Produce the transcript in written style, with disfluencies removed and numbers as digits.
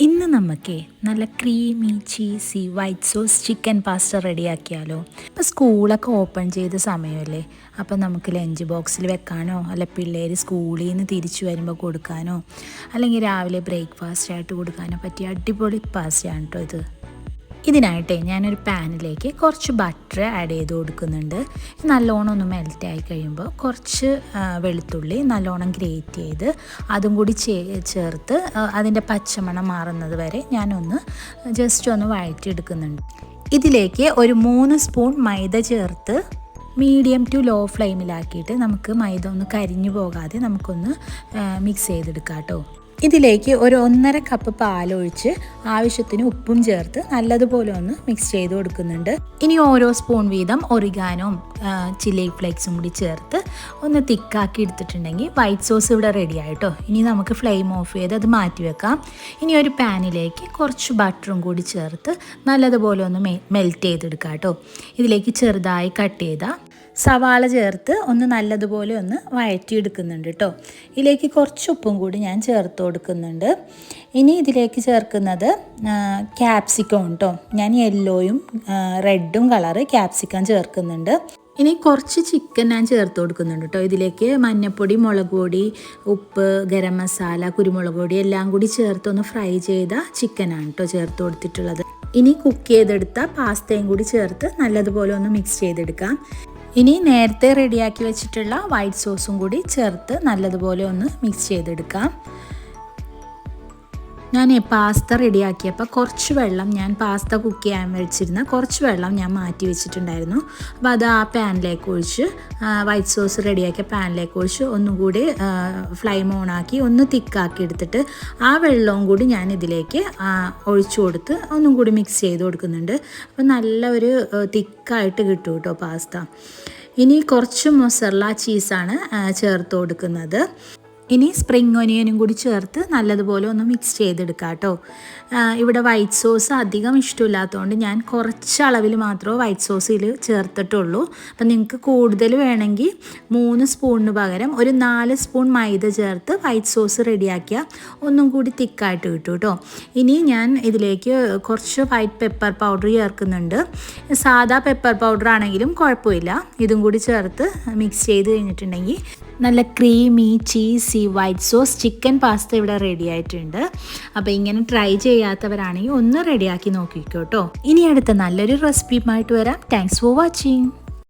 ഇന്ന് നമുക്ക് നല്ല creamy cheesy white sauce chicken pasta റെഡിയാക്കിയാലോ. ഇപ്പോൾ സ്കൂളൊക്കെ ഓപ്പൺ ചെയ്ത സമയമല്ലേ, അപ്പോൾ നമുക്ക് ലഞ്ച് ബോക്സിൽ വെക്കാനോ അല്ല പിള്ളേർ സ്കൂളിൽ നിന്ന് തിരിച്ചു വരുമ്പോൾ കൊടുക്കാനോ അല്ലെങ്കിൽ രാവിലെ ബ്രേക്ക്ഫാസ്റ്റ് ആയിട്ട് കൊടുക്കാനോ പറ്റിയ അടിപൊളി പാസ്തയാണ് കേട്ടോ ഇത്. ഇതിനായിട്ടേ ഞാനൊരു പാനിലേക്ക് കുറച്ച് ബട്ടർ ആഡ് ചെയ്ത് കൊടുക്കുന്നുണ്ട്. നല്ലോണം ഒന്ന് മെൽറ്റായി കഴിയുമ്പോൾ കുറച്ച് വെളുത്തുള്ളി നല്ലോണം ഗ്രേറ്റ് ചെയ്ത് അതും കൂടി ചേർത്ത് അതിൻ്റെ പച്ചമണം മാറുന്നത് വരെ ഞാനൊന്ന് ജസ്റ്റ് ഒന്ന് വഴറ്റിയെടുക്കുന്നുണ്ട്. ഇതിലേക്ക് ഒരു 3 സ്പൂൺ മൈദ ചേർത്ത് മീഡിയം ടു ലോ ഫ്ലെയിമിലാക്കിയിട്ട് നമുക്ക് മൈദ ഒന്ന് കരിഞ്ഞു പോകാതെ നമുക്കൊന്ന് മിക്സ് ചെയ്തെടുക്കാം കേട്ടോ. ഇതിലേക്ക് ഒരു 1.5 കപ്പ് പാലൊഴിച്ച് ആവശ്യത്തിന് ഉപ്പും ചേർത്ത് നല്ലതുപോലെ ഒന്ന് മിക്സ് ചെയ്ത് കൊടുക്കുന്നുണ്ട്. ഇനി ഓരോ സ്പൂൺ വീതം ഒറിഗാനോയും ചില്ലി ഫ്ലേക്സും കൂടി ചേർത്ത് ഒന്ന് തിക്കാക്കി എടുത്തിട്ടുണ്ടെങ്കിൽ വൈറ്റ് സോസ് ഇവിടെ റെഡി ആയിട്ടോ. ഇനി നമുക്ക് ഫ്ലെയിം ഓഫ് ചെയ്ത് അത് മാറ്റി വെക്കാം. ഇനി ഒരു പാനിലേക്ക് കുറച്ച് ബട്ടറും കൂടി ചേർത്ത് നല്ലതുപോലെ ഒന്ന് മെൽറ്റ് ചെയ്തെടുക്കാം കേട്ടോ. ഇതിലേക്ക് ചെറുതായി കട്ട് ചെയ്ത സവാള ചേർത്ത് ഒന്ന് നല്ലതുപോലെ ഒന്ന് വഴറ്റിയെടുക്കുന്നുണ്ട് കേട്ടോ. ഇതിലേക്ക് കുറച്ച് ഉപ്പും കൂടി ഞാൻ ചേർത്ത് കൊടുക്കുന്നുണ്ട്. ഇനി ഇതിലേക്ക് ചേർക്കുന്നത് ക്യാപ്സിക്കം കേട്ടോ. ഞാൻ യെല്ലോയും റെഡും കളറ് ക്യാപ്സിക്കം ചേർക്കുന്നുണ്ട്. ഇനി കുറച്ച് ചിക്കൻ ഞാൻ ചേർത്ത് കൊടുക്കുന്നുണ്ട് കേട്ടോ. ഇതിലേക്ക് മഞ്ഞൾപ്പൊടി, മുളക് പൊടി, ഉപ്പ്, ഗരം മസാല, കുരുമുളക് പൊടി എല്ലാം കൂടി ചേർത്തൊന്ന് ഫ്രൈ ചെയ്ത ചിക്കനാണ് കേട്ടോ ചേർത്ത് കൊടുത്തിട്ടുള്ളത്. ഇനി കുക്ക് ചെയ്തെടുത്ത പാസ്തയും കൂടി ചേർത്ത് നല്ലതുപോലെ ഒന്ന് മിക്സ് ചെയ്തെടുക്കാം. ഇനി നേരത്തെ റെഡിയാക്കി വെച്ചിട്ടുള്ള വൈറ്റ് സോസും കൂടി ചേർത്ത് നല്ലതുപോലെ ഒന്ന് മിക്സ് ചെയ്തെടുക്കാം. ഞാൻ പാസ്ത റെഡിയാക്കിയപ്പോൾ കുറച്ച് വെള്ളം ഞാൻ പാസ്ത കുക്ക് ചെയ്യാൻ വെച്ചിരുന്ന കുറച്ച് വെള്ളം ഞാൻ മാറ്റി വെച്ചിട്ടുണ്ടായിരുന്നു. അപ്പോൾ അത് ആ പാനിലേക്ക് ഒഴിച്ച് വൈറ്റ് സോസ് റെഡിയാക്കിയ പാനിലേക്ക് ഒഴിച്ച് ഒന്നും കൂടി ഫ്ലെയിം ഓണാക്കി ഒന്ന് തിക്കാക്കി എടുത്തിട്ട് ആ വെള്ളവും കൂടി ഞാൻ ഇതിലേക്ക് ഒഴിച്ചു കൊടുത്ത് ഒന്നും കൂടി മിക്സ് ചെയ്ത് കൊടുക്കുന്നുണ്ട്. അപ്പോൾ നല്ല ഒരു തിക്കായിട്ട് കിട്ടും കേട്ടോ പാസ്ത. ഇനി കുറച്ച് മൊസറല്ല ചീസാണ് ചേർത്ത് കൊടുക്കുന്നത്. ഇനി സ്പ്രിംഗ് ഒനിയനും കൂടി ചേർത്ത് നല്ലതുപോലെ ഒന്ന് മിക്സ് ചെയ്തെടുക്കാം കേട്ടോ. ഇവിടെ വൈറ്റ് സോസ് അധികം ഇഷ്ടമില്ലാത്തതുകൊണ്ട് ഞാൻ കുറച്ച് അളവിൽ മാത്രമേ വൈറ്റ് സോസിൽ ചേർത്തിട്ടുള്ളൂ. അപ്പം നിങ്ങൾക്ക് കൂടുതൽ വേണമെങ്കിൽ 3 സ്പൂണിന് പകരം ഒരു 4 സ്പൂൺ മൈദ ചേർത്ത് വൈറ്റ് സോസ് റെഡിയാക്കിയാൽ ഒന്നും കൂടി തിക്കായിട്ട് കിട്ടും കേട്ടോ. ഇനി ഞാൻ ഇതിലേക്ക് കുറച്ച് വൈറ്റ് പെപ്പർ പൗഡർ ചേർക്കുന്നുണ്ട്. സാദാ പെപ്പർ പൗഡർ ആണെങ്കിലും കുഴപ്പമില്ല. ഇതും കൂടി ചേർത്ത് മിക്സ് ചെയ്ത് കഴിഞ്ഞിട്ടുണ്ടെങ്കിൽ നല്ല creamy cheesy white sauce chicken pasta ഇവിടെ റെഡി ആയിട്ടുണ്ട്. അപ്പോൾ ഇങ്ങനെ ട്രൈ ചെയ്യാത്തവരാണെങ്കിൽ ഒന്ന് റെഡിയാക്കി നോക്കിക്കോ കേട്ടോ. ഇനി അടുത്ത നല്ലൊരു റെസിപ്പിയുമായിട്ട് വരാം. Thanks for watching.